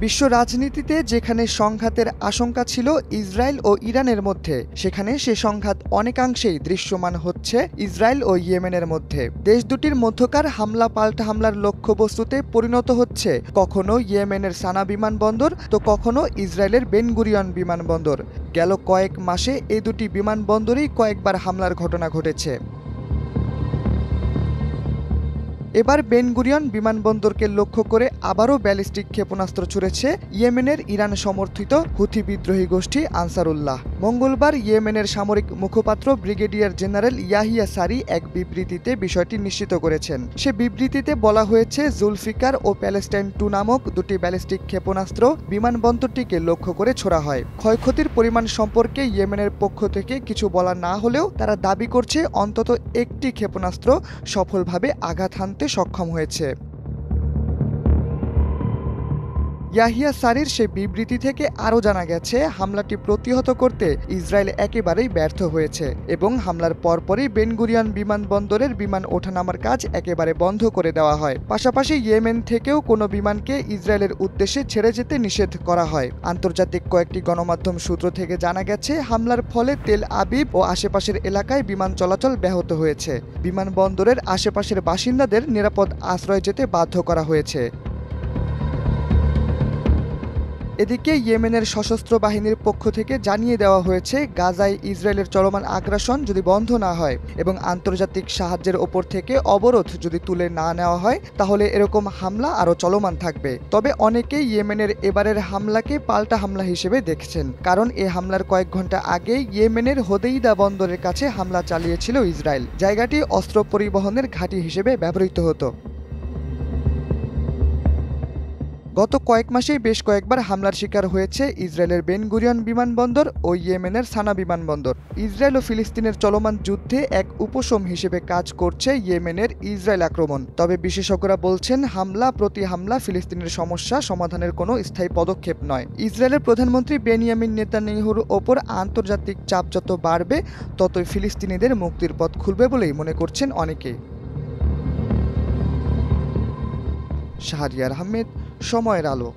বিশ্ব রাজনীতিতে যেখানে সংঘাতের আশঙ্কা ছিল ইসরায়েল ও ইরানের মধ্যে, সেখানে সে সংঘাত অনেকাংশেই দৃশ্যমান হচ্ছে ইসরায়েল ও ইয়েমেনের মধ্যে। দেশ দুটির মধ্যকার হামলা পাল্টা হামলার লক্ষ্যবস্তুতে পরিণত হচ্ছে কখনো ইয়েমেনের সানা বিমানবন্দর তো কখনো ইসরায়েলের বেন গুরিয়ন বিমানবন্দর। গেল কয়েক মাসে এই দুটি বিমানবন্দরেই কয়েকবার হামলার ঘটনা ঘটেছে। এবার বেন গুরিয়ন বিমানবন্দরকে লক্ষ্য করে আবারও ব্যালিস্টিক ক্ষেপণাস্ত্র ছুড়েছে ইয়েমেনের ইরান সমর্থিত হুথি বিদ্রোহী গোষ্ঠী আনসারুল্লাহ। মঙ্গলবার ইয়েমেনের সামরিক মুখপাত্র ব্রিগেডিয়ার জেনারেল ইয়াহিয়া সারি এক বিবৃতিতে বিষয়টি নিশ্চিত করেছেন। সে বিবৃতিতে বলা হয়েছে, জুলফিকার ও প্যালেস্টাইন 2 নামক দুটি ব্যালিস্টিক ক্ষেপণাস্ত্র বিমানবন্দরটিকে লক্ষ্য করে ছোড়া হয়। ক্ষয়ক্ষতির পরিমাণ সম্পর্কে ইয়েমেনের পক্ষ থেকে কিছু বলা না হলেও তারা দাবি করছে অন্তত একটি ক্ষেপণাস্ত্র সফলভাবে আঘাত হানতে সক্ষম হয়েছে। ইয়াহিয়া সারির সেই বিবৃতি থেকে আরও জানা গেছে, হামলাটি প্রতিহত করতে ইসরায়েল একেবারেই ব্যর্থ হয়েছে এবং হামলার পরপরই বেন গুরিয়ন বিমানবন্দরের বিমান ওঠানামার কাজ একেবারে বন্ধ করে দেওয়া হয়। পাশাপাশি ইয়েমেন থেকেও কোনো বিমানকে ইসরায়েলের উদ্দেশ্যে ছেড়ে যেতে নিষেধ করা হয়। আন্তর্জাতিক কয়েকটি গণমাধ্যম সূত্র থেকে জানা গেছে, হামলার ফলে তেল আবিব ও আশেপাশের এলাকায় বিমান চলাচল ব্যাহত হয়েছে। বিমানবন্দরের আশেপাশের বাসিন্দাদের নিরাপদ আশ্রয়ে যেতে বাধ্য করা হয়েছে। এদিকে ইয়েমেনের সশস্ত্র বাহিনীর পক্ষ থেকে জানিয়ে দেওয়া হয়েছে, গাজায় ইসরায়েলের চলমান আগ্রাসন যদি বন্ধ না হয় এবং আন্তর্জাতিক সাহায্যের ওপর থেকে অবরোধ যদি তুলে না নেওয়া হয়, তাহলে এরকম হামলা আরও চলমান থাকবে। তবে অনেকেই ইয়েমেনের এবারের হামলাকে পাল্টা হামলা হিসেবে দেখছেন, কারণ এ হামলার কয়েক ঘন্টা আগে ইয়েমেনের হোদেইদা বন্দরের কাছে হামলা চালিয়েছিল ইসরায়েল। জায়গাটি অস্ত্র পরিবহনের ঘাঁটি হিসেবে ব্যবহৃত হতো। গত কয়েক মাসেই বেশ কয়েকবার হামলার শিকার হয়েছে ইসরায়েলের বেন গুরিয়ন বিমানবন্দর ও ইয়েমেনের সানা বিমানবন্দর। ইসরায়েল ও ফিলিস্তিনের চলমান যুদ্ধে এক উপশম হিসেবে কাজ করছে ইয়েমেনের ইসরায়েল আক্রমণ। তবে বিশেষজ্ঞরা বলছেন, হামলা প্রতি হামলা ফিলিস্তিনের সমস্যা সমাধানের কোনো স্থায়ী পদক্ষেপ নয়। ইসরায়েলের প্রধানমন্ত্রী বেনিয়ামিন নেতানিয়াহুর ওপর আন্তর্জাতিক চাপ যত বাড়বে, ততই ফিলিস্তিনিদের মুক্তির পথ খুলবে বলেই মনে করছেন অনেকে। শাহরিয়ার আহমেদ, সময়ের আলো।